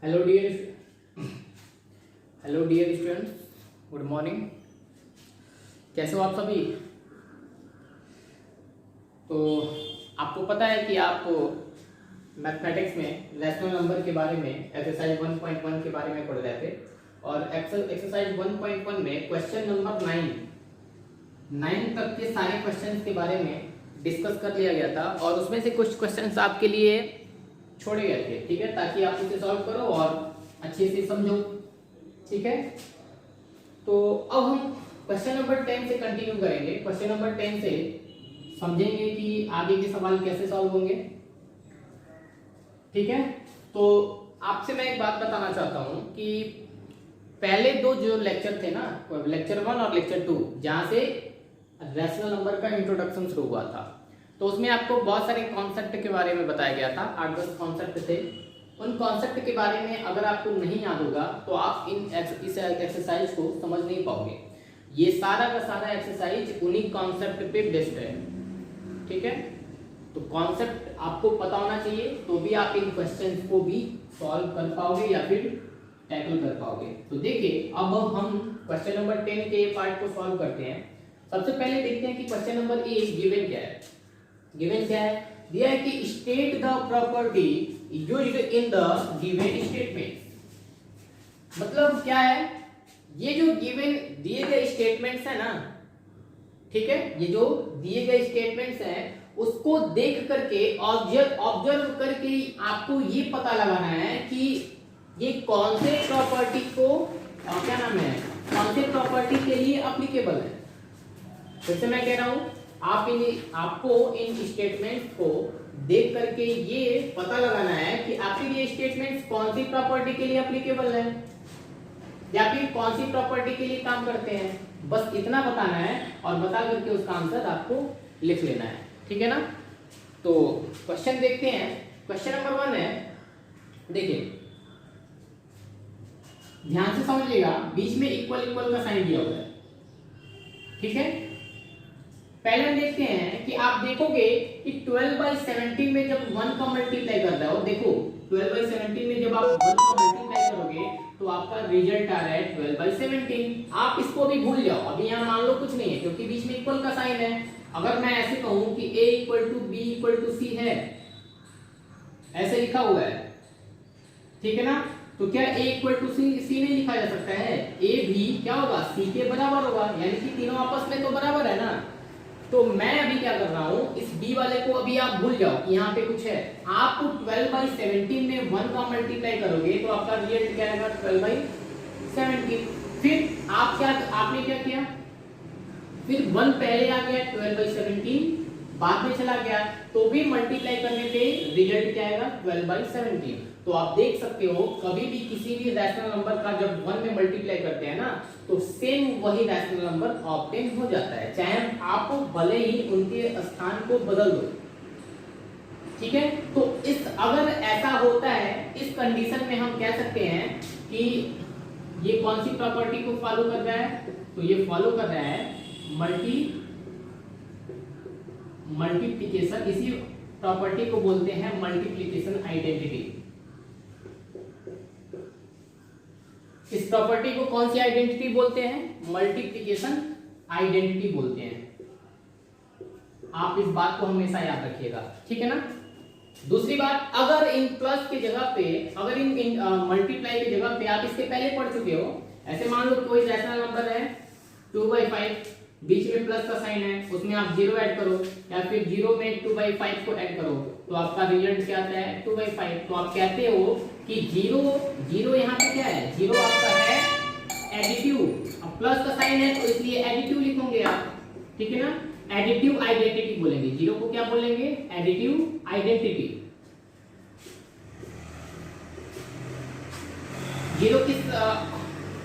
Hello dear hello dear students, good morning. कैसे हो आप सभी? तो आपको पता है कि आप मैथमेटिक्स में रैशनल नंबर के बारे में एक्सरसाइज 1.1 के बारे में पढ़ रहे थे और एक्सरसाइज 1.1 में क्वेश्चन नंबर 9 तक के सारे क्वेश्चंस के बारे में डिस्कस कर लिया गया था और उसमें से कुछ क्वेश्चंस आपके लिए छोड़े गए थे, ठीक है, ताकि आप उसे सॉल्व करो और अच्छे से समझो, ठीक है। तो अब हम क्वेश्चन नंबर 10 से कंटिन्यू करेंगे। क्वेश्चन नंबर 10 से समझेंगे कि आगे के सवाल कैसे सॉल्व होंगे, ठीक है। तो आपसे मैं एक बात बताना चाहता हूं कि पहले दो जो लेक्चर थे ना, लेक्चर 1 और लेक्चर 2, जहां से रैशनल नंबर का इंट्रोडक्शन शुरू हुआ था, तो उसमें आपको बहुत सारे कॉन्सेप्ट के बारे में बताया गया था। 8-10 कॉन्सेप्ट थे। उन कॉन्सेप्ट के बारे में अगर आपको नहीं याद होगा तो आप इस एक्सरसाइज को समझ नहीं पाओगे। ये सारा का सारा एक्सरसाइज उन्हीं कॉन्सेप्ट पे बेस्ड है, ठीक है। तो कॉन्सेप्ट आपको पता होना चाहिए, तो भी आप इन क्वेश्चंस को भी सॉल्व कर पाओगे या फिर टैकल कर पाओगे। तो देखिए, अब हम क्वेश्चन नंबर 10 के पार्ट को सॉल्व करते हैं। सबसे पहले देखते हैं कि क्वेश्चन नंबर ए गिवन क्या है। गिवन क्या है? दिया है कि state the property used in the given statement. मतलब क्या है? ये जो गिवन दिए गए स्टेटमेंट्स है ना, ठीक है, ये जो दिए गए स्टेटमेंट्स हैं उसको देख करके ऑब्जर्व करके आपको ये पता लगाना है कि ये कौन से प्रॉपर्टी को क्या नाम है, कौन से प्रॉपर्टी के लिए एप्लीकेबल है। जैसे मैं कह रहा हूं, आपको इन स्टेटमेंट्स को देख करके ये पता लगाना है कि आखिर ये स्टेटमेंट्स कौन सी प्रॉपर्टी के लिए एप्लीकेबल है या फिर कौन सी प्रॉपर्टी के लिए काम करते हैं। बस इतना बताना है और बता करके उसका आंसर आपको लिख लेना है, ठीक है ना। तो क्वेश्चन देखते हैं। क्वेश्चन नंबर 1 है, देखिए ध्यान से समझिएगा, बीच में इक्वल इक्वल का साइन दिया हुआ है, ठीक है। पहले हम देखते हैं कि आप देखोगे कि 12/17 में जब 1 का मल्टीप्लाई कर रहे हो, देखो 12/17 में जब आप 1 का मल्टीप्लाई करोगे तो आपका रिजल्ट आ रहा है 12/17। आप इसको भी भूल जाओ, अभी यहाँ मान लो कुछ नहीं है क्योंकि बीच में इक्वल का साइन है। अगर मैं ऐसे कहूं कि a = b = c है, ऐसे लिखा हुआ है, ठीक है ना, तो क्या a = c नहीं लिखा जा सकता है? a भी क्या होगा, c के बराबर होगा, यानी कि तीनों आपस में तो बराबर है ना। तो मैं अभी क्या कर रहा हूं, इस b वाले को अभी आप भूल जाओ कि यहाँ पे कुछ है। आप 12/17 में 1 का मल्टीप्लाई करोगे तो आपका रिजल्ट क्या आएगा, 12/17। फिर आपने क्या किया, फिर 1 पहले आ गया, 12/17 बाद में चला गया, तो भी मल्टीप्लाई करने पे रिजल्ट क्या आएगा, 12/17। तो आप देख सकते हो कभी भी किसी भी रैशनल नंबर का जब 1 में मल्टीप्लाई करते हैं ना, तो सेम वही रैशनल नंबर ऑब्टेन हो जाता है, चाहे आप भले ही उनके स्थान को बदल दो, ठीक है। तो अगर ऐसा होता है, इस कंडीशन में हम कह सकते हैं कि ये कौन सी प्रॉपर्टी को फॉलो कर रहा है, तो ये फॉलो कर रहा है मल्टीप्लिकेशन। इसी प्रॉपर्टी को बोलते हैं मल्टीप्लिकेशन आइडेंटिटी। इस प्रॉपर्टी को कौन सी आइडेंटिटी बोलते हैं, मल्टीप्लिकेशन आइडेंटिटी बोलते हैं। आप इस बात को हमेशा याद रखिएगा, ठीक है ना। दूसरी बात, अगर इन प्लस की जगह पे, अगर इन मल्टीप्लाई की जगह पे आप इसके पहले पढ़ चुके हो, ऐसे मान लो कोई रैशनल नंबर है 2/5, बीच में प्लस का साइन है, उसमें आप 0 ऐड करो या फिर 0 में 2/5 को ऐड करो, तो आपका रिजल्ट क्या आता है, 2/5। तो आप कहते हो कि 0 यहाँ पे क्या है, 0 आपका है एडिटिव, अब प्लस का साइन है तो इसलिए एडिटिव लिखोगे आप, ठीक है ना। एडिटिव आइडेंटिटी बोलेंगे, 0 को क्या बोलेंगे, एडिटिव आइडेंटिटी। 0 किस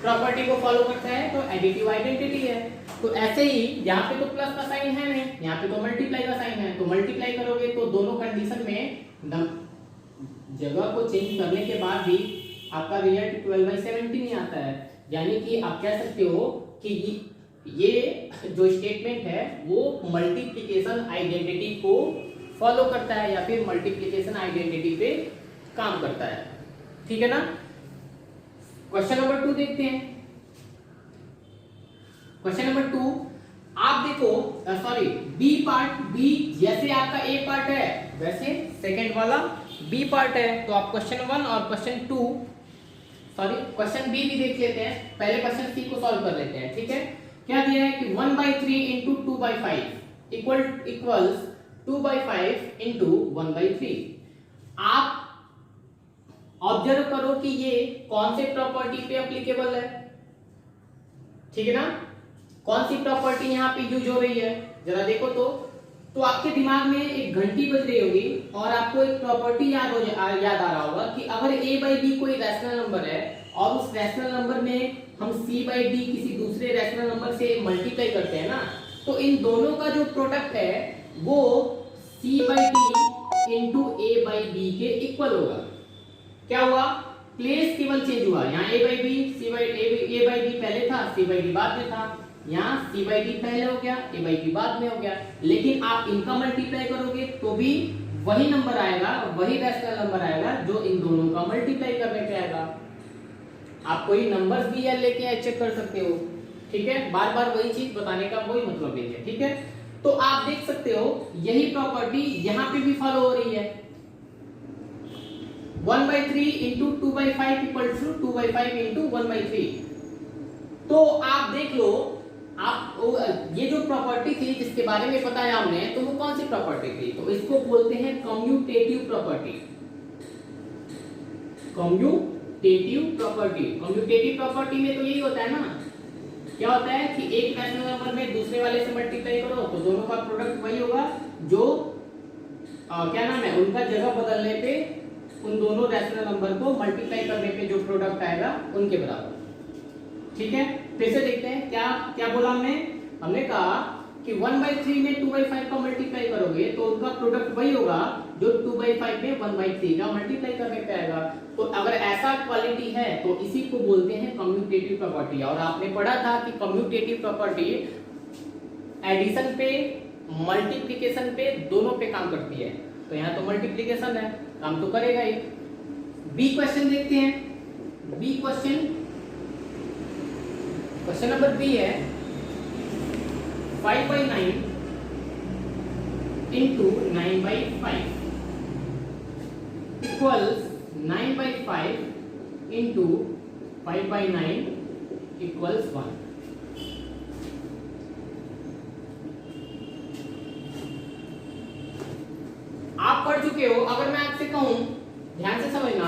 प्रॉपर्टी को फॉलो करता है, तो एडिटिव आइडेंटिटी है। तो ऐसे ही यहाँ पे तो प्लस का साइन है नहीं, यहाँ पे तो मल्टीप्लाई का साइन है, तो मल्टीप्लाई करोगे तो दोनों कंडीशन में जगह को चेंज करने के बाद भी आपका रिजल्ट 12/17 ही आता है। यानी कि आप कह सकते हो कि ये जो स्टेटमेंट है वो मल्टीप्लिकेशन आइडेंटिटी को फॉलो करता है या फिर मल्टीप्लिकेशन आइडेंटिटी पे काम करता है, ठीक है ना। क्वेश्चन नंबर 2 देखते हैं। क्वेश्चन नंबर 2 आप देखो, सॉरी बी पार्ट, बी जैसे आपका ए पार्ट है वैसे सेकंड वाला बी पार्ट है। तो आप क्वेश्चन 1 और क्वेश्चन 2, सॉरी क्वेश्चन बी भी देख लेते हैं, पहले क्वेश्चन सी को सॉल्व कर लेते हैं। ठीक है, क्या दिया है कि 1/3 इंटू 2/5 इक्वल्स 2/5 इंटू 1/3। आप ऑब्जर्व करो कि ये कौन से प्रॉपर्टी पे एप्लीकेबल है। ठीक है ना, कौन सी प्रॉपर्टी यहाँ पे यूज हो रही है जरा देखो। तो आपके दिमाग में एक घंटी बज रही होगी और आपको एक प्रॉपर्टी याद आ रहा होगा कि अगर a/b कोई रैशनल नंबर है और उस रैशनल नंबर में हम c/d किसी दूसरे रैशनल नंबर से मल्टीप्लाई करते हैं ना, तो इन दोनों का जो प्रोडक्ट है वो c/d इंटू a/b के इक्वल होगा। क्या हुआ, प्लेस केवल चेंज हुआ, यहाँ a/b a/b पहले था, c/d बाद में था, यहाँ c/d पहले हो गया, a/b बाद में हो गया। लेकिन आप इनका मल्टीप्लाई करोगे तो भी वही नंबर आएगा, वही रैशनल नंबर आएगा जो इन दोनों का मल्टीप्लाई करने पे आएगा। आप कोई नंबर्स भी यार लेके चेक कर सकते हो। ठीक है, बार बार वही चीज बताने का कोई मतलब नहीं है। ठीक है, तो आप देख सकते हो यही प्रॉपर्टी यहाँ पे भी फॉलो हो रही है। 1/3 इंटू 2/5 इक्वल्स टू 2/5 इंटू 1/3। तो आप देख लो, आप ये जो प्रॉपर्टी थी जिसके बारे में बताया हमने, तो वो कौन सी प्रॉपर्टी थी? तो इसको बोलते हैं कम्यूटेटिव प्रॉपर्टी। कम्यूटेटिव प्रॉपर्टी में तो यही होता है ना, क्या होता है कि एक रैशनल नंबर में दूसरे वाले से मल्टीप्लाई करो तो दोनों का प्रोडक्ट वही होगा, जो क्या नाम है, उनका जगह बदलने पे उन दोनों रैशनल नंबर को मल्टीप्लाई करने पे जो प्रोडक्ट आएगा उनके बराबर। ठीक है, फिर से देखते हैं क्या क्या बोला हमने कहा कि 1/3 में 2/5 का मल्टीप्लाई करोगे तो उनका प्रोडक्ट वही होगा जो 2/5 में 1/3 का मल्टीप्लाई करने पे आएगा। तो अगर ऐसा क्वालिटी है तो इसी को बोलते हैं कम्यूटेटिव प्रॉपर्टी। और आपने पढ़ा था कि कम्यूटेटिव प्रॉपर्टी एडिशन पे, मल्टीप्लिकेशन पे, दोनों पे काम करती है। तो यहाँ तो मल्टीप्लिकेशन है, काम तो करेगा ही। बी क्वेश्चन देखते हैं। बी क्वेश्चन नंबर बी है 5/9 इंटू 9/5 इक्वल्स 9/5 इंटू 5/9 इक्वल्स 1। आप पढ़ चुके हो, अगर मैं आपसे कहूं ध्यान से समझना,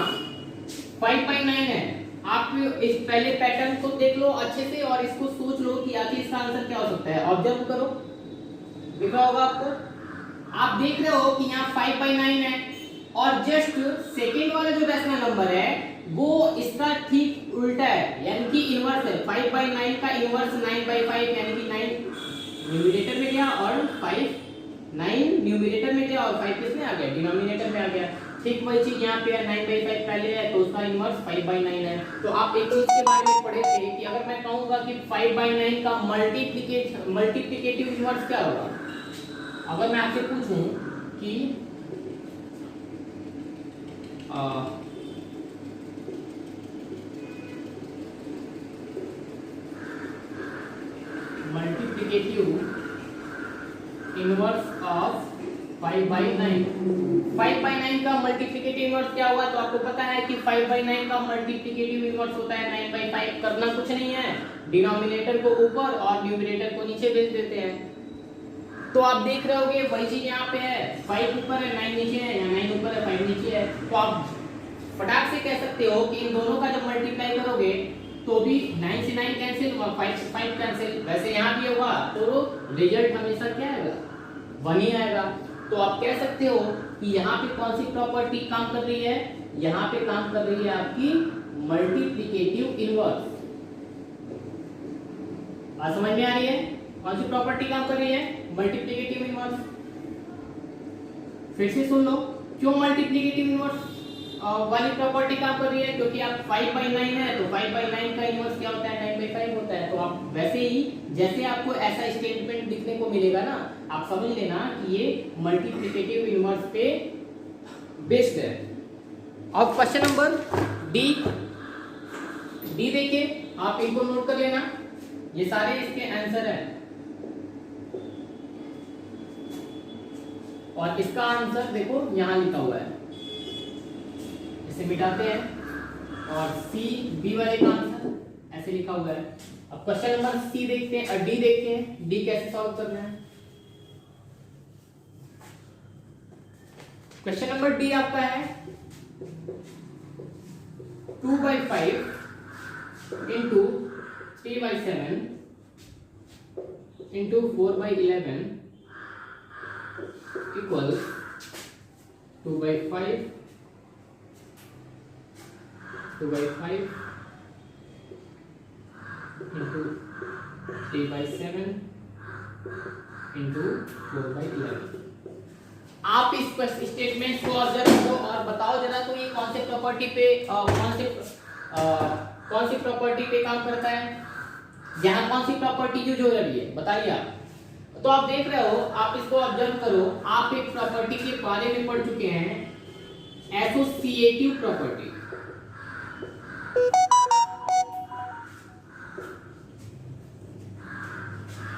5/9 है, आप इस पहले पैटर्न को देख लो अच्छे से और इसको सोच लो कि आखिर इसका आंसर क्या हो सकता है। ऑब्जर्व करो, दिख रहा होगा आपको। आप देख रहे हो कि यहाँ 5/9 है और जस्ट सेकेंड वाला जो रैशनल नंबर है वो इसका ठीक उल्टा है, यानी कि इनवर्स है। 5/9 का इनवर्स 9/5, यानी कि 9 न्यूमरेटर में गया और 9 न्यूमरेटर में गया और 5 किसमें आ गया, डिनोमिनेटर में आ गया। ठीक वही चीज यहाँ पे है, 9/5 पहले है तो उसका इनवर्स 5/9 है। तो आप एक चीज के बारे में पढ़े थे कि अगर मैं कहूंगा कि 5/9 का मल्टीप्लिकेटिव इनवर्स क्या होगा, अगर मैं आपसे पूछूं कि मल्टीप्लिकेटिव इनवर्स ऑफ 5/9, 5/9 का मल्टीप्लिकेटिव इनवर्स क्या होगा? तो आपको पता है कि 5/9 का मल्टीप्लिकेटिव इनवर्स होता है 9/5। करना कुछ नहीं है, डिनोमिनेटर को ऊपर और न्यूमरेटर को नीचे भेज देते हैं। तो आप देख रहे होगे वही चीज यहाँ पे है, 5 ऊपर है 9 नीचे है, या 9 ऊपर है 5 नीचे है। तो आप फटाक से कह सकते हो कि इन दोनों का जब मल्टीप्लाई करोगे तो भी 9 से 9 कैंसिल, 5 से 5 कैंसिल। वैसे यहाँ भी होगा तो रिजल्ट हमेशा क्या आएगा, 1 ही आएगा। तो आप कह सकते हो कि यहाँ पे कौन सी प्रॉपर्टी काम कर रही है, यहाँ पे काम कर रही है आपकी मल्टीप्लिकेटिव इनवर्स। बात समझ में आ रही है? कौन सी प्रॉपर्टी काम कर रही है, मल्टीप्लिकेटिव इनवर्स। फिर से सुन लो, क्यों मल्टीप्लिकेटिव इनवर्स वाली प्रॉपर्टी काम कर रही है, क्योंकि आप 5/9 है तो 5/9 का इनवर्स क्या होता है, 9/5 होता है। तो आप वैसे ही जैसे आपको ऐसा स्टेटमेंट दिखने को मिलेगा ना, आप समझ लेना कि ये मल्टीप्लिकेटिव इनवर्स पे बेस्ड है। अब क्वेश्चन नंबर डी, डी देखिए, आप इनको नोट कर लेना, ये सारे इसके आंसर हैं और इसका आंसर देखो यहां लिखा हुआ है, इसे मिटाते हैं और सी बी वाले का आंसर ऐसे लिखा हुआ है। अब क्वेश्चन नंबर सी देखते हैं और डी देखते हैं, डी कैसे सॉल्व करना है। क्वेश्चन नंबर डी आपका है 2/5 into 3/7 into 4/11 equal 2/5 into 3/7 into 4/11। आप इस स्टेटमेंट को ऑब्जर्व करो और बताओ जरा तो ये कौन से प्रॉपर्टी पे कौन सी प्रॉपर्टी पे काम करता है, यहाँ कौन सी प्रॉपर्टी यूज हो रही है बताइए आप। तो आप देख रहे हो, आप इसको ऑब्जर्व करो, आप एक प्रॉपर्टी के बारे में पढ़ चुके हैं, एसोसिएटिव प्रॉपर्टी।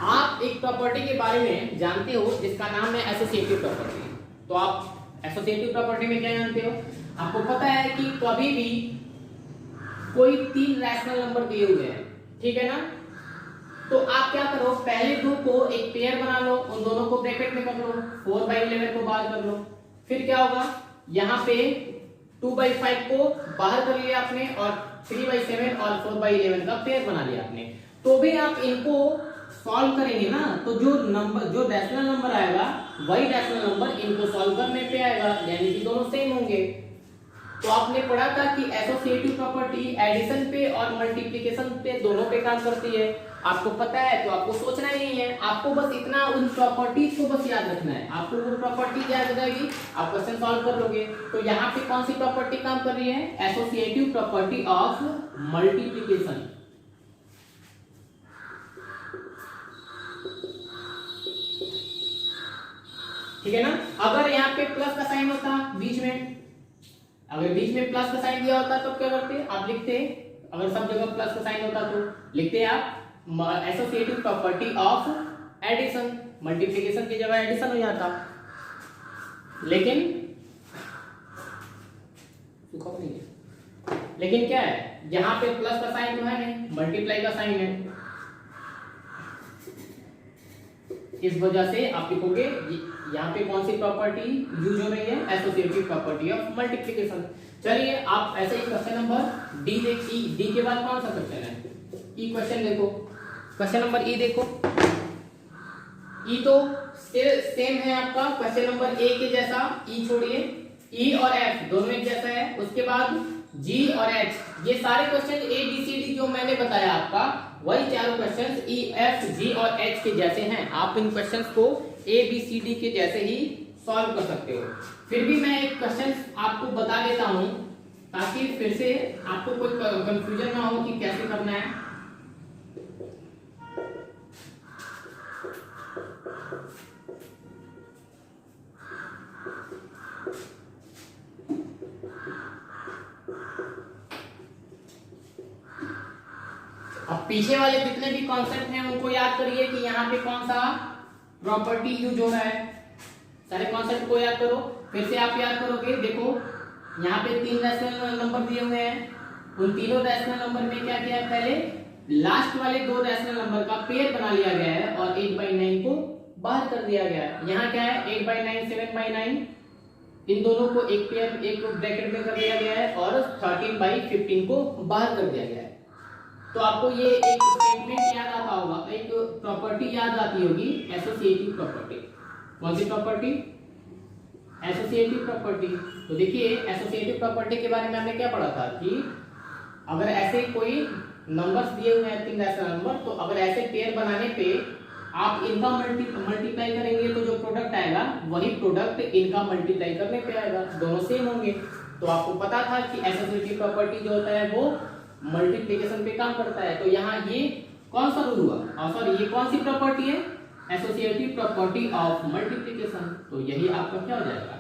आप एक प्रॉपर्टी के बारे में जानते हो जिसका नाम है एसोसिएटिव प्रॉपर्टी। तो आप एसोसिएटिव प्रॉपर्टी में क्या जानते हो, आपको पता है कि कभी भी कोई 3 रैशनल नंबर दिए हुए हैं, ठीक है ना, तो आप क्या करो, पहले दो को एक पेयर बना लो, उन दोनों को ब्रैकेट में कर लो, 4/11 को बाहर कर लो, फिर क्या होगा, यहाँ पे 2/5 को बाहर कर लिया आपने और 3/7 और 4/11 का पेयर बना लिया आपने। तो भी आप इनको सॉल्व करेंगे ना, तो जो रैशनल नंबर आएगा वही रैशनल नंबर इनको सॉल्व करने पे आएगा, यानी कि दोनों सेम होंगे। तो आपने पढ़ा था कि एसोसिएटिव प्रॉपर्टी एडिशन पे और मल्टीप्लिकेशन पे दोनों पे काम करती है, आपको पता है, तो आपको सोचना ही नहीं है, आपको बस इतना उन प्रॉपर्टीज को बस याद रखना है, आपको वो प्रॉपर्टी याद हो जाएगी, आप क्वेश्चन सॉल्व कर लोगे। तो यहाँ पे कौन सी प्रॉपर्टी काम कर रही है, एसोसिएटिव प्रॉपर्टी ऑफ मल्टीप्लिकेशन। ठीक है ना, अगर यहाँ पे प्लस का साइन होता बीच में, अगर बीच में प्लस का साइन दिया होता तो क्या करते आप, लिखते, अगर सब जगह प्लस का साइन होता तो लिखते आप associative property of addition, multiplication की जगह एडिशन हो जाता। लेकिन क्या है, यहाँ पे प्लस का साइन तो है नहीं, मल्टीप्लाई का साइन है, इस वजह से आप लिखोगे यहाँ पे कौन सी प्रॉपर्टी यूज हो रही है, एसोसिएटिव प्रॉपर्टी ऑफ मल्टीप्लिकेशन। चलिए आप ऐसे ही क्वेश्चन नंबर डी देखिए, डी के बाद कौन सा क्वेश्चन है, ई क्वेश्चन देखो, क्वेश्चन नंबर ई देखो, ई तो सेम है आपका क्वेश्चन नंबर ए के जैसा, ई छोड़िए, ई और एफ दोनों एक जैसा है, उसके बाद जी और एच, ये सारे question A B C D जो मैंने बताया आपका, वही चारों क्वेश्चंस ई एफ जी और एच के जैसे हैं। आप इन क्वेश्चंस को ए बी सी डी के जैसे ही सॉल्व कर सकते हो। फिर भी मैं एक क्वेश्चन आपको बता देता हूं ताकि फिर से आपको कोई कंफ्यूजन ना हो कि कैसे करना है। अब पीछे वाले जितने भी कॉन्सेप्ट हैं उनको याद करिए कि यहाँ पे कौन सा प्रॉपर्टी यूज हो रहा है, सारे कॉन्सेप्ट को याद करो। फिर से आप याद करोगे, देखो यहाँ पे 3 रैशनल नंबर दिए हुए हैं, उन तीनों रैशनल नंबर में क्या किया है, पहले लास्ट वाले 2 रैशनल नंबर का पेयर बना लिया गया है और 8/9 को बाहर कर दिया गया है। यहाँ क्या है, 8/9 7/9, इन दोनों को एक पेयर एक ब्रैकेट में कर दिया गया है और 13/15 को बाहर कर दिया गया है। तो आपको ये एक स्टेटमेंट याद आता होगा, एक प्रॉपर्टी याद आती होगी, एसोसिएटिव प्रॉपर्टी। कौन सी प्रॉपर्टी, एसोसिएटिव प्रॉपर्टी। तो देखिए एसोसिएटिव प्रॉपर्टी के बारे में हमने क्या पढ़ा था कि अगर ऐसे कोई नंबर्स दिए हुए हैं 3 रैशनल नंबर, तो अगर ऐसे पेयर बनाने पे आप इनका मल्टीप्लाई करेंगे तो जो प्रोडक्ट आएगा वही प्रोडक्ट इनका मल्टीप्लाई करने पे आएगा, दोनों सेम होंगे। तो आपको पता था कि एसोसिएटिव प्रॉपर्टी जो होता है वो मल्टीप्लिकेशन पे काम करता है। तो यहाँ ये कौन सा रूल हुआ, सॉरी ये कौन सी प्रॉपर्टी है, एसोसिएटिव प्रॉपर्टी ऑफ मल्टीप्लिकेशन। तो यही आपका क्या हो जाएगा,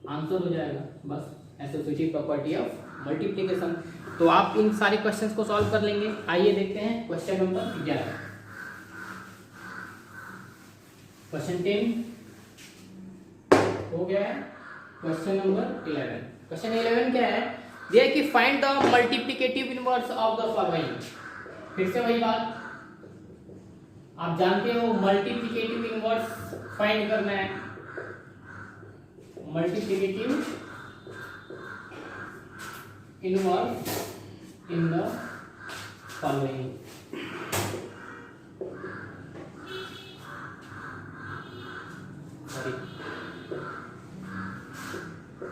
आंसर हो जाएगा, बस एसोसिएटिव प्रॉपर्टी ऑफ मल्टीप्लिकेशन। तो आप इन सारे क्वेश्चंस को सॉल्व कर लेंगे। आइए देखते हैं क्वेश्चन नंबर 11। क्वेश्चन 10 हो गया है। Question number 11। क्वेश्चन 11 क्या है? दिया है कि find the multiplicative inverse of the following. फिर से वही बात, आप जानते हो मल्टीप्लिकेटिव इनवर्स फाइंड करना है। Multiplicative inverse in the following.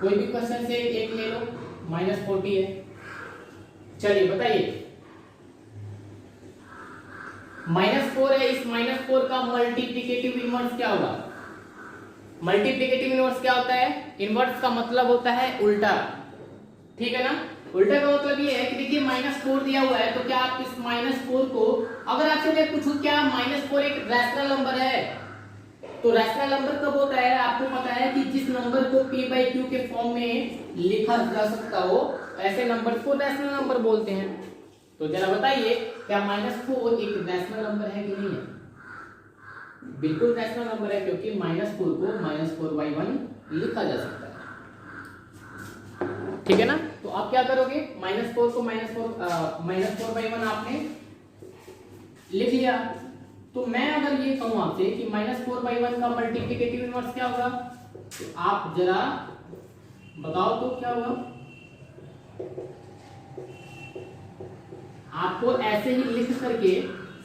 कोई भी क्वेश्चन से एक ले लो, -40 है। चलिए बताइए, -4 है, इस -4 का मल्टीप्लिकेटिव इनवर्स क्या होगा? मल्टीप्लिकेटिव इनवर्स क्या होता है? इनवर्स का मतलब होता है उल्टा, ठीक है ना। उल्टा का मतलब ये है कि देखिए -4 दिया हुआ है, तो क्या आप इस -4 को, अगर आपसे मैं पूछूं क्या -4 एक रैशनल नंबर है, तो रैशनल नंबर कब होता है? आपको पता है कि जिस नंबर को p/q के फॉर्म में लिखा जा सकता हो, ऐसे नंबर को रैशनल नंबर बोलते हैं। तो जरा बताइए, क्या -4 एक रैशनल नंबर है कि नहीं है? बिल्कुल रैशनल नंबर है, क्योंकि -4 को -4/1 लिखा जा सकता है, ठीक है ना। तो आप क्या करोगे, -4 को -4/1 आपने लिख लिया। तो मैं अगर ये कहूं आपसे कि -4/1 का मल्टीप्लिकेटिव इनवर्स क्या होगा, तो आप जरा बताओ तो क्या होगा। आपको ऐसे ही लिख करके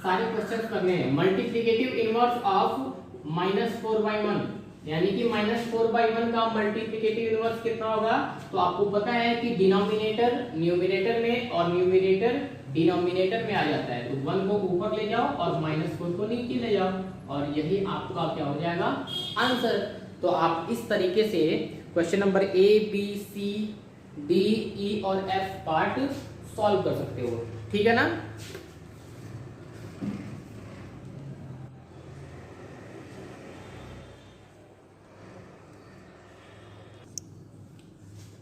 सारे क्वेश्चन करने हैं। मल्टीप्लिकेटिव इनवर्स ऑफ -4/1, यानी कि -4/1 का मल्टीप्लिकेटिव इनवर्स कितना होगा? तो आपको पता है कि डिनोमिनेटर न्यूमरेटर में और न्यूमरेटर डिनोमिनेटर में आ जाता है, तो 1 को ऊपर ले जाओ और -4 को नीचे ले जाओ, और यही आपका क्या हो जाएगा, आंसर। तो आप इस तरीके से question number A, B, C, D, E और F पार्ट सॉल्व कर सकते हो, ठीक है ना।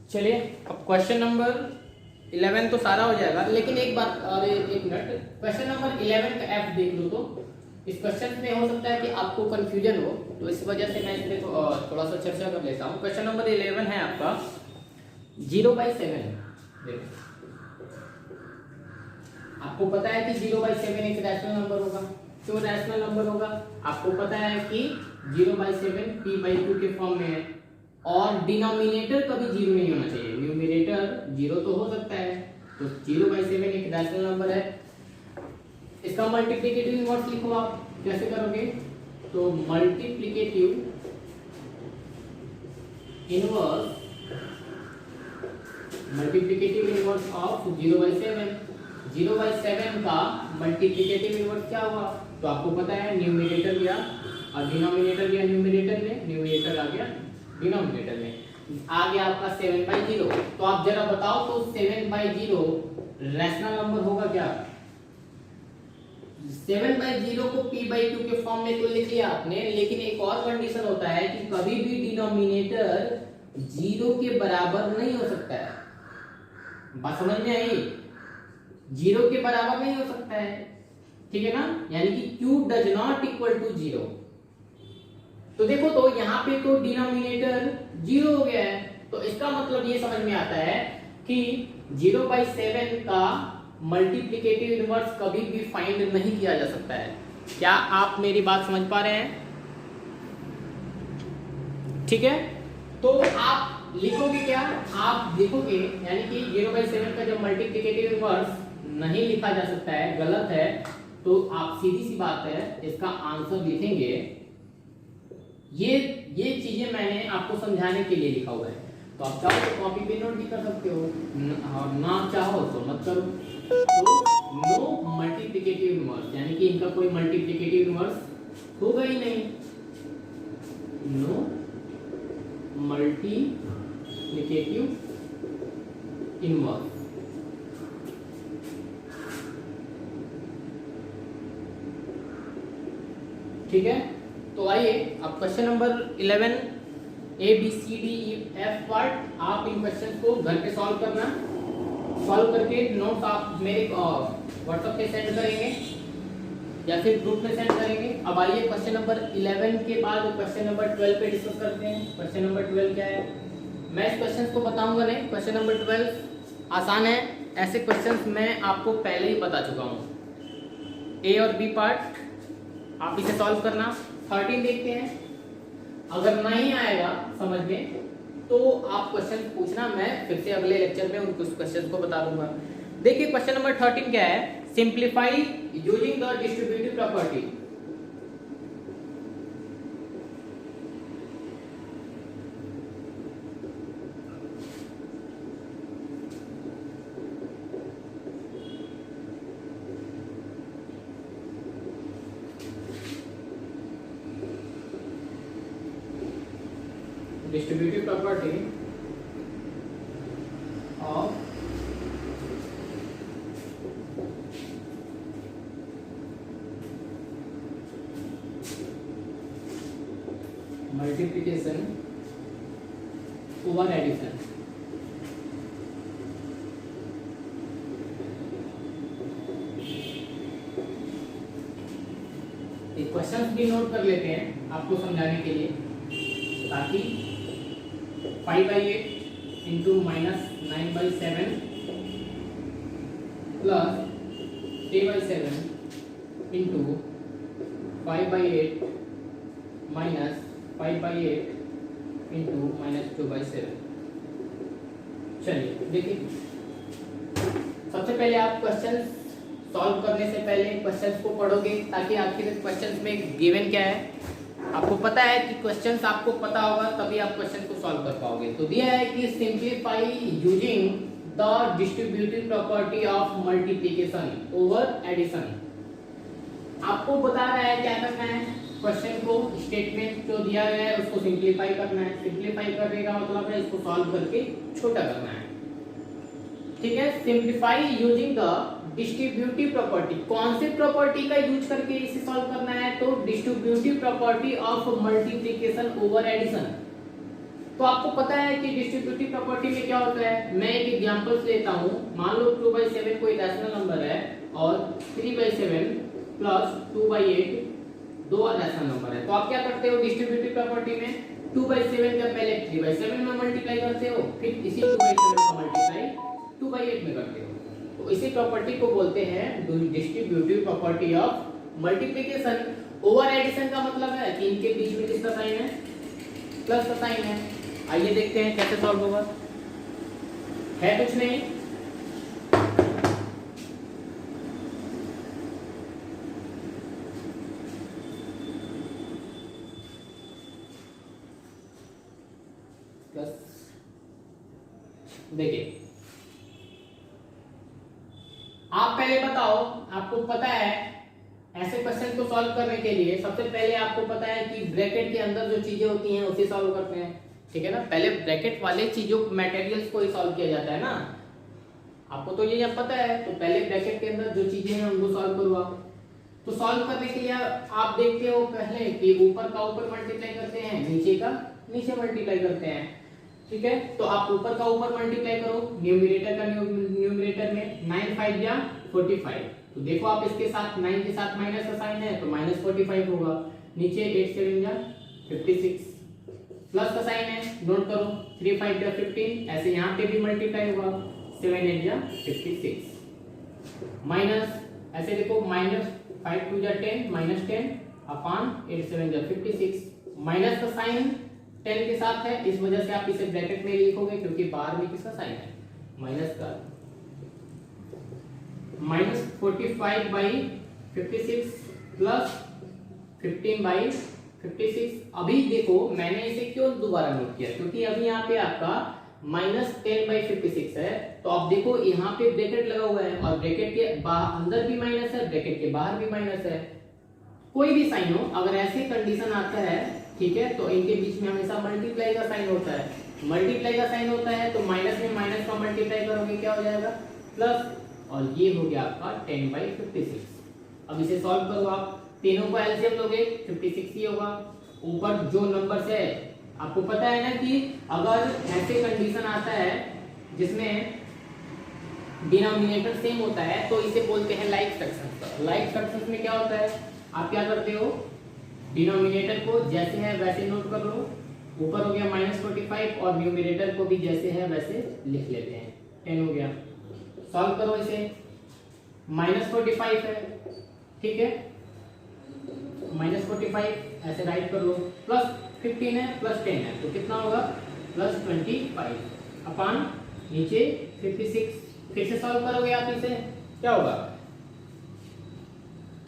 चलिए अब क्वेश्चन नंबर 11 तो सारा हो जाएगा, लेकिन एक बात, अरे एक मिनट, क्वेश्चन नंबर 11 का F देख लो। तो इस क्वेश्चन में हो सकता है कि आपको कंफ्यूजन हो, तो इस वजह से मैं इसमें थोड़ा सा चर्चा कर लेता हूँ। क्वेश्चन नंबर 11 है आपका 0/7। देखो आपको पता है कि 0/7 एक रैशनल नंबर होगा। क्यों रैशनल नंबर होगा? आपको पता है कि 0/7 p/q के फॉर्म में है, और डिनोमिनेटर कभी 0 नहीं होना चाहिए, न्यूमरेटर 0 तो हो सकता है। तो 0/7 एक रैशनल नंबर है। इसका मल्टीप्लिकेटिव इनवर्स लिखो। आप कैसे करोगे? तो मल्टीप्लिकेटिव इनवर्स ऑफ 0/7। 0/7 का मल्टीप्लिकेटिव इनवर्स क्या होगा? तो आपको पता है न्यूमरेटर गया और डिनोमिनेटर गया न्यूमरेटर में, न्यूमरेटर आ गया डिनोमिनेटर में, आ गया आपका 7/0। तो आप जरा बताओ तो 7/0 रैशनल नंबर होगा क्या? 7/0 को p/q के फॉर्म में तो लिख लिया आपने, लेकिन एक और कंडीशन होता है कि कभी भी डिनोमिनेटर 0 के बराबर नहीं हो सकता है। बात समझ में आई? 0 के बराबर नहीं हो सकता है, ठीक है ना, यानी कि q does not equal to 0। तो देखो, तो यहाँ पे तो डिनोमिनेटर 0 हो गया है, तो इसका मतलब ये समझ में आता है कि 0/7 का मल्टीप्लिकेटिव इनवर्स कभी भी फाइंड नहीं किया जा सकता है। क्या आप मेरी बात समझ पा रहे हैं? ठीक है, तो आप लिखोगे क्या? आप लिखोगे यानी कि 0/7 का जब मल्टीप्लिकेटिव इनवर्स नहीं लिखा जा सकता है, गलत है, तो आप सीधी सी बात है इसका आंसर लिखेंगे। ये चीजें मैंने आपको समझाने के लिए लिखा हुआ है, तो आप चाहो तो कॉपी पे नोट भी कर सकते हो, और ना चाहो तो मत करो। तो नो मल्टीप्लिकेटिव इनवर्स, यानी कि इनका कोई मल्टीप्लिकेटिव इनवर्स होगा ही नहीं। No multiplicative inverse. ठीक है, तो आइए अब question number 11 A B C D E F part आप इन क्वेश्चन को घर पे सॉल्व करना, सॉल्व करके नोट्स आप मेरे व्हाट्सएप पे सेंड करेंगे या फिर ग्रुप में सेंड करेंगे। अब आइए क्वेश्चन नंबर 11 के बाद क्वेश्चन नंबर 12 पे डिस्कस करते हैं। क्वेश्चन नंबर 12 क्या है, मैं इस क्वेश्चन को बताऊंगा नहीं। क्वेश्चन नंबर 12 आसान है, ऐसे क्वेश्चंस मैं आपको पहले ही बता चुका हूँ। ए और बी पार्ट आप इसे सॉल्व करना। 13 देखते हैं, अगर नहीं आएगा समझ में तो आप क्वेश्चन पूछना, मैं फिर से अगले लेक्चर में उन कुछ क्वेश्चन को बता दूंगा। देखिए क्वेश्चन नंबर 13 क्या है, simplify using the distributive property. Distributive property of multiplication over addition। एक क्वेश्चन भी नोट कर लेते हैं आपको समझाने के लिए, ताकि 5/8 into -9/7 plus 3/7 into 5/8 minus 5/8 into -2/7। चलिए देखिए, सबसे पहले आप क्वेश्चन सॉल्व करने से पहले क्वेश्चंस को पढ़ोगे, ताकि आखिर क्वेश्चंस में गिवन क्या है आपको पता है कि क्वेश्चंस आपको पता होगा तभी आप क्वेश्चन को सॉल्व कर पाओगे। तो दिया है कि simplify using the distributive property of multiplication over addition. आपको बता रहा है क्या करना है, क्वेश्चन को स्टेटमेंट जो दिया गया है उसको सिंप्लीफाई करना है। सिंप्लीफाई करने का मतलब है इसको सॉल्व करके छोटा करना है, ठीक है। Simplify using the distributive property, कौन से प्रॉपर्टी का यूज करके इसे सॉल्व करना है, तो distributive property of multiplication over addition. तो आपको पता है कि डिस्ट्रीब्यूटिव प्रॉपर्टी में क्या होता है। मैं एक एग्जांपल लेता हूं, मान लो 2/7 कोई रैशनल नंबर है और 3/7 प्लस 2/8 दो रैशनल नंबर है। तो आप क्या करते हो डिस्ट्रीब्यूटिव प्रॉपर्टी में, 2/7 का पहले 3/7 में मल्टीप्लाई करते हो, फिर इसी 2/7 का मल्टीप्लाई 2/8 में करते हो। तो इसी प्रॉपर्टी को बोलते हैं distributive property of multiplication. Over addition का मतलब है कि इनके बीच में किसका साइन है, प्लस का साइन है। आइए देखते हैं कैसे सॉल्व होगा। है कुछ नहीं, प्लस। देखिए आप पहले बताओ, आपको पता है ऐसे क्वेश्चन को सॉल्व करने के लिए सबसे पहले आपको पता है कि ब्रैकेट के अंदर जो चीजें होती हैं उसे सॉल्व करते हैं, ठीक है ना। पहले ब्रैकेट वाले चीजों मटेरियल्स को ही सॉल्व किया जाता है ना, आपको तो ये पता है। तो पहले ब्रैकेट के अंदर जो चीजें हैं उनको सॉल्व करो आप। तो सॉल्व करने के लिए आप देखते हो पहले कि ऊपर का ऊपर मल्टीप्लाई करते हैं, नीचे का नीचे मल्टीप्लाई करते हैं, ठीक है। तो आप ऊपर का ऊपर मल्टीप्लाई करो, न्यूमरेटर का न्यूमरेटर में 9 5 या 45। तो देखो आप इसके साथ 9 के साथ माइनस का साइन है तो -45 होगा। नीचे 8 7 या 56 प्लस का साइन है, नोट करो 3 5 या 15, ऐसे यहाँ पे भी मल्टीप्लाई होगा 7 8 या 56 माइनस, ऐसे देखो -5 2 या 10 -10 अपॉन 8 7 या 56। माइनस का साइन 10 के साथ है, इस वजह से आप इसे ब्रैकेट में लिखोगे क्योंकि बाहर में किसका साइन है, माइनस का। -45/56 प्लस 15/56। अभी देखो मैंने इसे क्यों दोबारा नोट किया, क्योंकि अभी यहाँ पे आपका -10/56 है। तो आप देखो यहाँ पे ब्रैकेट लगा हुआ है और ब्रैकेट के अंदर भी माइनस है, ब्रैकेट के बाहर भी माइनस है। कोई भी साइन हो, अगर ऐसे कंडीशन आता है, ठीक है, तो इनके बीच में हमेशा मल्टीप्लाई का साइन होता है। मल्टीप्लाई का साइन होता है तो माइनस में माइनस का मल्टीप्लाई करोगे क्या हो जाएगा, प्लस, और ये हो गया आपका 10/56। अब इसे सॉल्व करो आप, तीनों को एलसीएम लोगे 56 ही होगा। ऊपर जो नंबर्स है आपको पता है ना कि अगर ऐसे कंडीशन आता है जिसमें डिनोमिनेटर सेम होता है तो इसे बोलते हैं लाइक फ्रैक्शंस। लाइक फ्रैक्शंस में क्या होता है, आप क्या करते हो, डिनोमिनेटर को जैसे है वैसे नोट कर लो, ऊपर हो गया -45 और न्यूमरेटर को भी जैसे है वैसे लिख लेते हैं, 10 हो गया। सॉल्व करो इसे, -45 है, ठीक है, -45 ऐसे राइट कर लो, +15 है, +10 है, तो कितना होगा, +25 अपान नीचे 56। फिर से सॉल्व करोगे आप इसे, क्या होगा,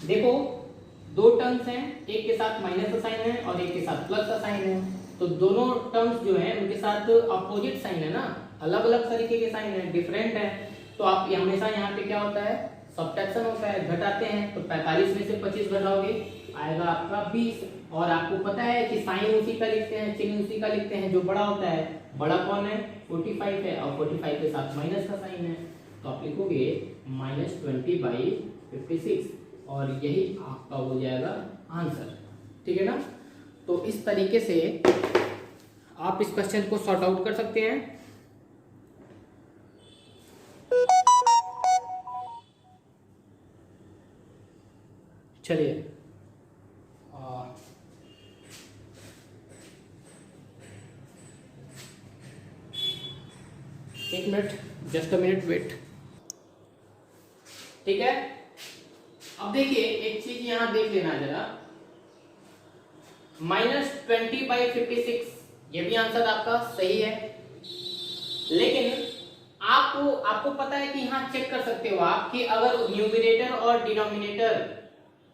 देखो दो टर्म्स हैं, एक के साथ माइनस का साइन है और एक के साथ प्लस का साइन है, तो दोनों टर्म्स जो है उनके साथ अपोजिट साइन है ना, अलग अलग तरीके के साइन है, डिफरेंट है, तो आप हमेशा यहाँ पे क्या होता है, सब्ट्रैक्शन होता है, घटाते हैं, तो 45 में से 25 घटाओगे आएगा आपका 20। और आपको पता है कि साइन उसी का लिखते हैं, चिन्ह उसी का लिखते हैं जो बड़ा होता है, बड़ा कौन है, 45 है, और 45 के साथ माइनस का साइन है, तो आप लिखोगे -20/56 और यही आपका हो जाएगा आंसर, ठीक है ना। तो इस तरीके से आप इस क्वेश्चन को सॉर्ट आउट कर सकते हैं। चलिए एक minute, just a minute wait, ठीक है। अब देखिए एक चीज यहां देख लेना जरा, -20/56 ये भी आंसर आपका सही है, लेकिन आपको पता है कि यहाँ चेक कर सकते हो आप कि अगर न्यूमरेटर और डिनोमिनेटर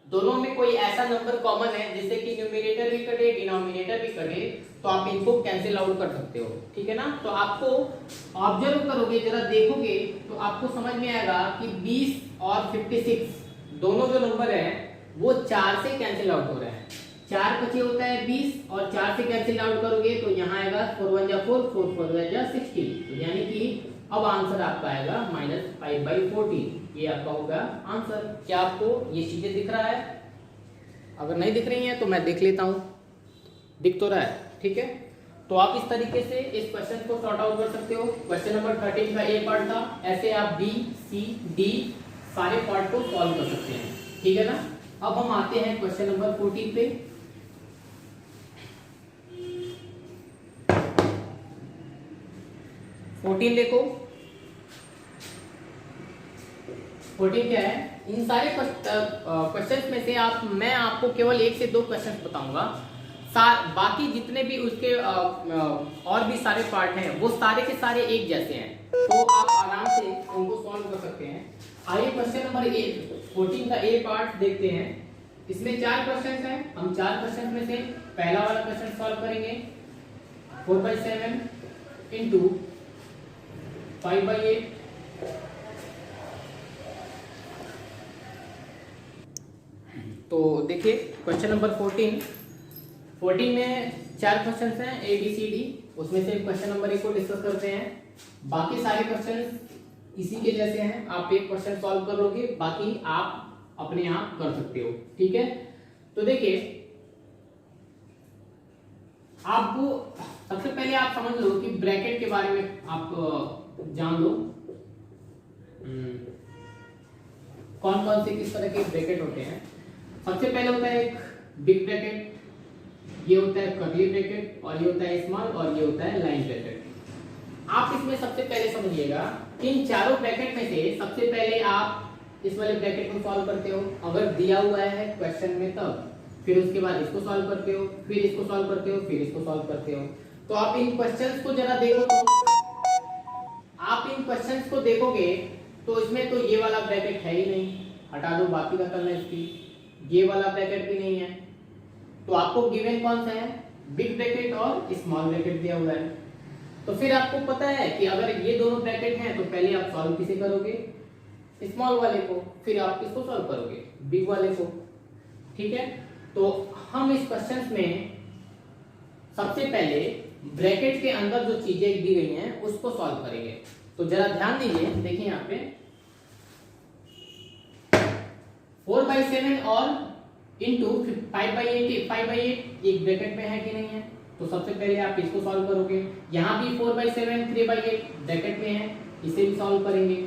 दोनों में कोई ऐसा नंबर कॉमन है जिससे कि न्यूमरेटर भी कटे डिनोमिनेटर भी कटे, तो आप इनको कैंसिल आउट कर सकते हो, ठीक है ना। तो आपको ऑब्जर्व करोगे, जरा देखोगे तो आपको समझ में आएगा कि 20 और 56 दोनों जो नंबर है वो 4 से कैंसिल आउट हो रहे हैं, 4 बचे होता है 20 और 4 से कैंसिल आउट करोगे तो यहाँ आएगा 4 1 जा 4, 4 4 जा 16, तो यानी कि अब आंसर आपका आएगा -5/14, ये आपका होगा आंसर। क्या आपको ये चीजें दिख रहा है, अगर नहीं दिख रही हैं तो मैं देख लेता हूँ, दिख तो रहा है, ठीक है। तो आप इस तरीके से इस क्वेश्चन को सॉर्ट आउट कर सकते हो। क्वेश्चन नंबर 13 का ए पार्ट था, ऐसे आप बी सी डी सारे पार्ट को सॉल्व कर सकते हैं, ठीक है ना। अब हम आते हैं क्वेश्चन नंबर 14 पे। 14 देखो, 14 क्या है, इन सारे क्वेश्चंस में से मैं आपको केवल 1 से 2 क्वेश्चंस बताऊंगा, बाकी जितने भी उसके और भी सारे पार्ट हैं वो सारे के सारे एक जैसे हैं, तो आप आराम से उनको सॉल्व कर सकते हैं। आइए क्वेश्चन नंबर 14 का ए पार्ट देखते हैं। इसमें 4 क्वेश्चंस हैं, हम 4 क्वेश्चन में से पहला वाला क्वेश्चन सॉल्व करेंगे, 4/7 इंटू 5/8 तो देखिए क्वेश्चन नंबर 14 में 4 क्वेश्चन हैं ए बी सी डी, उसमें से क्वेश्चन नंबर 1 को डिस्कस करते हैं। बाकी सारे क्वेश्चन इसी के जैसे हैं, आप एक क्वेश्चन सॉल्व कर लोगे, बाकी आप अपने आप कर सकते हो, ठीक है। तो देखिए आपको सबसे पहले आप समझ लो कि ब्रैकेट के बारे में आप जान लो, कौन कौन से किस तरह के ब्रैकेट होते हैं। सबसे पहले होता है एक बिग ब्रैकेट, ये होता है कर्ली ब्रैकेट, और ये होता है स्मॉल, और ये होता है लाइन ब्रैकेट। आप इसमें सबसे पहले समझिएगा, इन चारों ब्रैकेट में से सबसे पहले आप इस वाले ब्रैकेट को सॉल्व करते हो अगर दिया हुआ है क्वेश्चन में, तब फिर उसके बाद इसको सॉल्व करते हो, फिर इसको सॉल्व करते हो, फिर इसको सॉल्व करते हो। तो आप इन क्वेश्चंस को जरा देखो, तो आप इन क्वेश्चंस को देखोगे तो इसमें तो ये वाला ब्रैकेट है ही नहीं, हटा दो, बाकी का करना इसकी, ये वाला ब्रैकेट भी नहीं है, तो आपको गिवन कौन सा है, बिग ब्रैकेट और स्मॉल ब्रैकेट दिया हुआ है। तो फिर आपको पता है कि अगर ये दोनों ब्रैकेट हैं तो पहले आप सॉल्व किसे करोगे, स्मॉल वाले को, फिर आप किसको सॉल्व करोगे, बिग वाले को, ठीक है। तो हम इस क्वेश्चन में सबसे पहले ब्रैकेट के अंदर जो चीजें दी गई हैं उसको सॉल्व करेंगे। तो जरा ध्यान दीजिए, देखिए यहाँ पे 4/7 और इंटू 5/8 एक ब्रैकेट में है कि नहीं है, तो सबसे पहले आप इसको सॉल्व करोगे। यहाँ भी 4/7 3/8 ब्रैकेट में है, इसे भी सॉल्व करेंगे।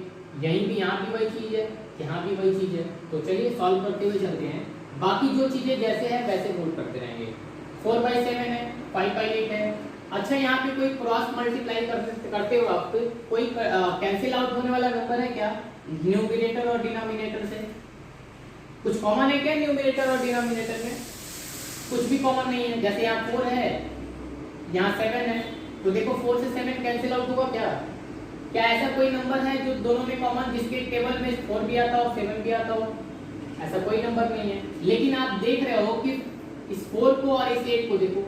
यहीं भी यहाँ भी वही चीज है, यहाँ भी वही चीज है। तो चलिए सॉल्व करते हुए चलते हैं। बाकी जो चीजें जैसे है वैसे नोट करते रहेंगे। 4/7 है, 5/8 है। अच्छा यहाँ पे कोई क्रॉस मल्टीप्लाई करते हो आप कोई कैंसिल आउट होने वाला नंबर है क्या न्यूमरेटर और डिनोमिनेटर से? कुछ कॉमन है क्या न्यूमरेटर और डिनोमिनेटर में? कुछ भी कॉमन नहीं है। जैसे यहाँ 4 है, यहाँ 7 है, तो देखो 4 से 7 कैंसिल आउट होगा क्या? क्या ऐसा कोई नंबर है जो दोनों में कॉमन, जिसके टेबल में 4 भी आता हो 7 भी आता हो? ऐसा कोई नंबर नहीं है। लेकिन आप देख रहे हो कि इस 4 को और इस 8 को देखो,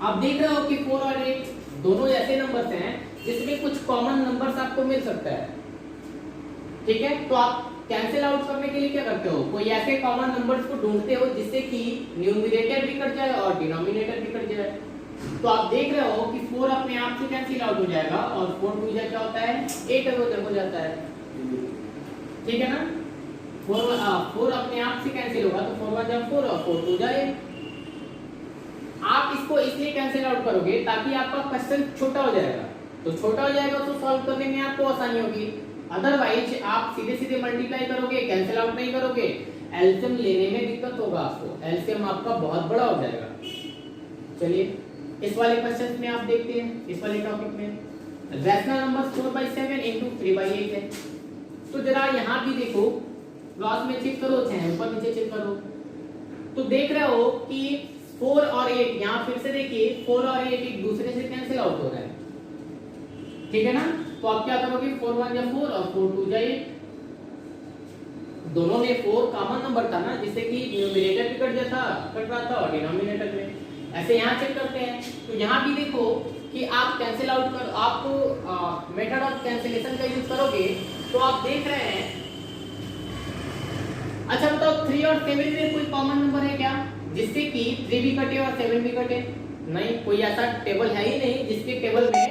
आप देख रहे हो कि 4 और 8 दोनों ऐसे नंबर्स हैं जिसमें कुछ कॉमन नंबर्स आपको मिल सकता है। ठीक है, तो आप कैंसिल आउट करने के लिए क्या करते हो? कोई ऐसे कॉमन नंबर्स को ढूंढते हो जिससे कि न्यूमरेटर भी कट जाए और डिनोमिनेटर भी कट जाए। तो आप देख रहे हो कि 4 अपने आप से कैंसिल आउट हो जाएगा और 4 2 क्या होता है 8 हो जाता है। ठीक है ना, 4 अपने आप से कैंसिल होगा तो 4 1 4 और 4 2 जाए। आप इसको इसलिए कैंसिल आउट करोगे ताकि आपका क्वेश्चन छोटा हो जाएगा। तो छोटा हो जाएगा तो सॉल्व करने में आपको आसानी होगी। अदरवाइज आप सीधे सीधे मल्टीप्लाई करोगे, कैंसिल आउट नहीं करोगे, एलसीएम लेने में दिक्कत होगा आपको, एलसीएम आपका बहुत बड़ा हो जाएगा। चलिए इस वाले क्वेश्चन में आप देखते हैं, इस वाले टॉपिक में रैशनल नंबर 4/7 × 3/8 है। तो जरा यहाँ भी देखो, क्रॉस में चेक करो चाहे ऊपर नीचे चेक करो, तो देख रहे हो कि 4 और 8, यहाँ फिर से देखिए 4 और 8 एक दूसरे से कैंसिल आउट हो रहा है। ठीक है ना, तो आप क्या करोगे 4 1 4 और 4 2 8। दोनों में 4 कॉमन नंबर था ना, जिससे कि न्यूमरेटर भी कट रहा था और डिनोमिनेटर में। ऐसे यहाँ चेक करते हैं तो यहाँ भी देखो कि आप कैंसिल आउट कर, आप मेथड ऑफ कैंसिलेशन का यूज करोगे तो आप देख रहे हैं। अच्छा बताओ 3 और 7 में कोई कॉमन नंबर है क्या जिससे कि 3 भी कटे और 7 भी कटे? नहीं, कोई ऐसा टेबल है ही नहीं जिसके टेबल में,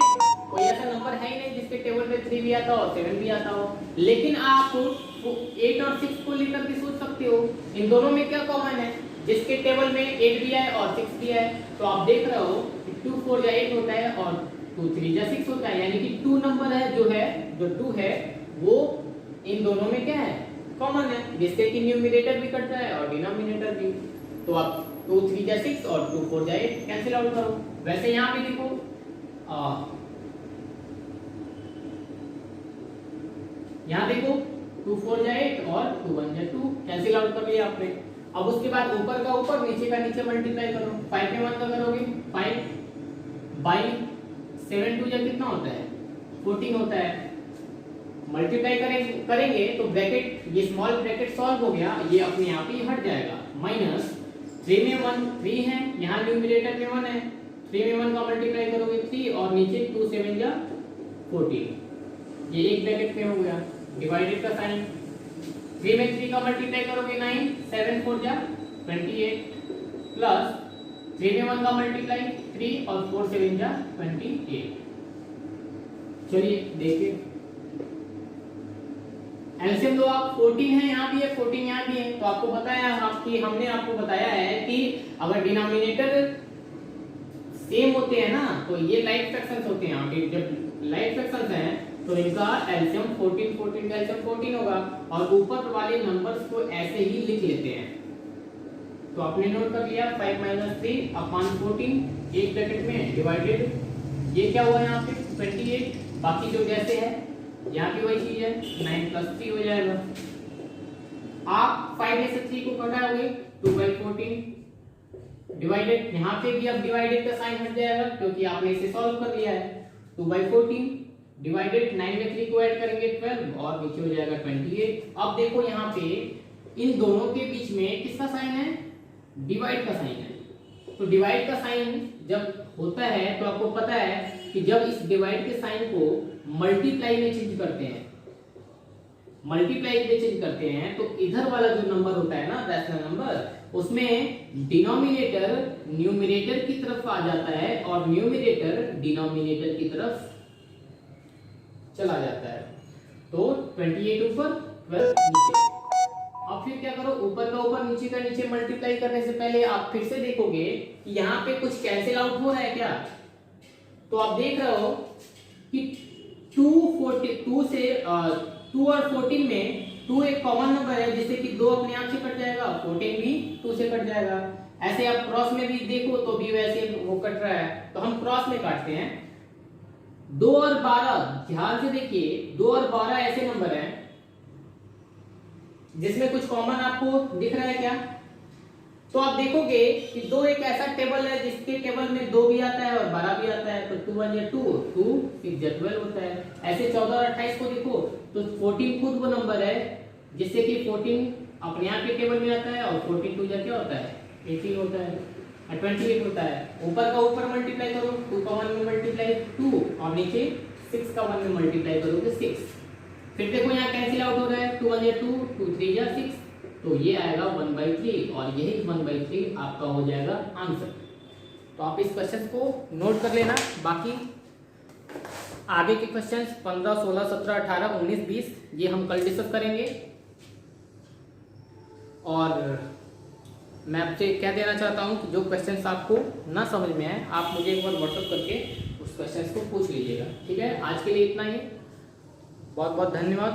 कोई ऐसा नंबर है ही नहीं जिसके टेबल में 3 भी आता हो 7 भी आता हो। लेकिन आप 8 और 6 को लेकर के सोच सकते हो, इन दोनों में क्या कॉमन है? जिसके टेबल में 8 भी है और 6 भी है। तो आप देख रहे हो कि 2 4 या 8 होता है और 2 3 या 6 होता है, यानी कि 2 नंबर है जो 2 है वो इन दोनों में क्या है कॉमन है, जिससे कि न्यूमरेटर भी कटता है और डिनोमिनेटर भी। तो आप 2 3 या 6 और 2 4 या 8 कैंसिल आउट करो। वैसे यहाँ पे देखो यहाँ देखो 2 4 या 8 और 2 1 या 2 कैंसिल आउट कर लिया आपने। अब उसके बाद ऊपर का ऊपर नीचे का नीचे मल्टीप्लाई करो। 5 में 1 का करोगे 5/7 2 कितना होता है 14 होता है। मल्टीप्लाई करेंगे तो ब्रैकेट, ये स्मॉल ब्रैकेट सॉल्व हो गया, ये अपने आप ही हट जाएगा। माइनस 3 में 1 3 है, यहाँ न्यूमरेटर में 1 है, 3 में 1 का मल्टीप्लाई करोगे 3 और नीचे 2 7 या 14, ये एक ब्रैकेट में हो गया। डिवाइडेड का साइन, 3 में 3 का मल्टीप्लाई करोगे 9 7 4 जा 28 प्लस 3 में 1 का मल्टीप्लाई 3 और 4 7 जा 28। चलिए देखिए एलसीएम दो आप 14 है, यहाँ भी है 14 यहाँ भी है। तो आपको बताया हमने आपको बताया है कि अगर डिनोमिनेटर सेम होते हैं ना तो ये लाइक फ्रैक्शंस होते हैं। अभी जब लाइक फ्रैक्शंस हैं तो इनका एलसीएम 14 14 का एलसीएम 14 होगा और ऊपर वाले नंबर्स को ऐसे ही लिख लेते हैं। तो आपने नोट कर लिया 5 - 3 अपॉन 14 एक ब्रैकेट में डिवाइडेड, ये क्या हुआ यहाँ पे 28, बाकी जो जैसे है यहाँ भी वही चीज है 9 + 3 हो जाएगा। आप 5 में से 3 को घटाओगे 2/14 डिवाइडेड, यहाँ पे भी अब डिवाइडेड का साइन हट जाएगा क्योंकि आपने इसे सॉल्व कर लिया है। 2/14 डिवाइडेड 9 में 3 को ऐड करेंगे 12 और नीचे हो जाएगा 28। अब देखो यहाँ पे इन दोनों के बीच में किसका साइन है, डिवाइड का साइन है। तो डिवाइड का साइन जब होता है तो आपको पता है कि जब इस डिवाइड के साइन को मल्टीप्लाई में चेंज करते हैं, तो इधर वाला जो नंबर होता है ना रैशनल नंबर, उसमें डिनोमिनेटर न्यूमरेटर की तरफ आ जाता है और न्यूमरेटर डिनोमिनेटर की तरफ चला जाता है। तो 28 ऊपर 12 नीचे। अब अब फिर क्या करो, ऊपर का ऊपर नीचे का नीचे मल्टीप्लाई करने से पहले आप फिर से देखोगे कि यहाँ पे कुछ कैंसिल आउट हो रहा है क्या। तो आप देख रहे हो कि 2 से 2 और 14 में 2 एक कॉमन नंबर है, जिससे कि 2 अपने आप से कट जाएगा, 14 भी 2 से कट जाएगा। ऐसे आप क्रॉस में भी देखो तो भी वैसे वो कट रहा है, तो हम क्रॉस में काटते हैं। 2 और 12, ध्यान से देखिए, 2 और 12 ऐसे नंबर हैं जिसमें कुछ कॉमन आपको दिख रहा है क्या। तो आप देखोगे कि 2 एक ऐसा टेबल है जिसके टेबल में 2 भी आता है और 12 भी आता है, तो 2 1 या 2, 2 6 या 12 होता है। ऐसे 14 और 28 को देखो तो 14 खुद वो नंबर है जिससे कि 14 अपने आप के टेबल में आता है, और 14 2 क्या होता है, 18 होता है, 28 होता है। ऊपर का ऊपर मल्टीप्लाई करो, 2 का 1 में मल्टीप्लाई 2, और नीचे 6 का 1 में मल्टीप्लाई करोगे 6। फिर देखो यहाँ कैंसिल आउट हो रहा है, 2 1 या 2, 2 3 या 6, तो ये आएगा 1/3, और यही 1/3 आपका हो जाएगा आंसर। तो आप इस क्वेश्चन को नोट कर लेना। बाकी आगे के क्वेश्चंस 15 16 17 18 19 20 ये हम कल डिस्कस करेंगे। और मैं आपसे क्या देना चाहता हूँ कि जो क्वेश्चंस आपको ना समझ में आए, आप मुझे एक बार व्हाट्सएप करके उस क्वेश्चंस को पूछ लीजिएगा। ठीक है, आज के लिए इतना ही। बहुत बहुत धन्यवाद।